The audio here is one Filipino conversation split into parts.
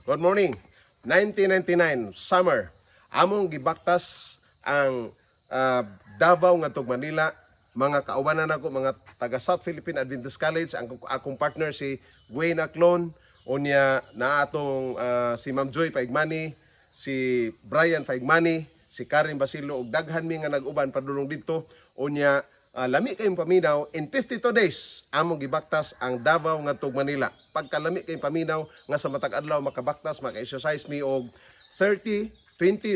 Good morning. 1999 summer. Among gibaktas ang Davao ngadtong Manila. Mga kaubanan ako, mga taga South Philippine Adventist College, ang akong partner si Gwen Aclon, unya na atong si Ma'am Joy Paigmani, si Brian Paigmani, si Karen Basilo ug daghan mi nga nag-uban padulong dito. Unya lami kayong paminaw in 52 days among gibaktas ang Davao ngadtong Manila. Pagkalami kayong paminaw nga sa matag adlaw makabaktas, maka-exercise mi og 20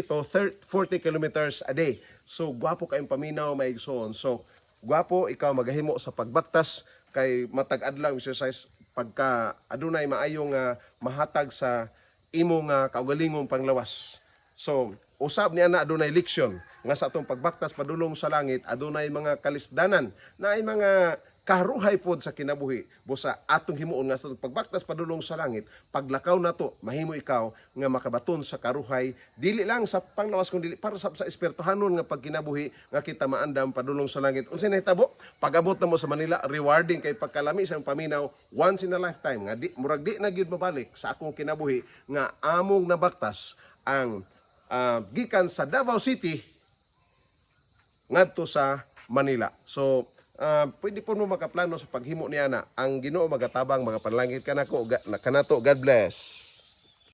to 40 kilometers a day. So gwapo kayong paminaw maigsoon. So gwapo ikaw magahimo sa pagbaktas kay matag adlaw exercise pagka adunay maayong mahatag sa imong kaugalingong panglawas. So usab niya na adunay leksyon nga sa atong pagbaktas padulong sa langit adunay mga kalisdanan na ay mga karuhay pod sa kinabuhi busa atong himuon nga sa pagbaktas padulong sa langit paglakaw nato mahimo ikaw nga makabaton sa karuhay dili lang sa panglawas kundi para sa espirituhanon nga pagkinabuhi nga kita maandam padulong sa langit. Unsay nahitabo pag-abot na mo sa Manila rewarding kay pagkalami sa paminaw once in a lifetime nga di murag di na gyud mabalik sa akong kinabuhi nga among nabaktas ang gikan sa Davao City ngadto sa Manila. So pwede po mo makaplano sa paghimo niya na ang Ginoo magatabang mga panlangit kanako kanato. God bless.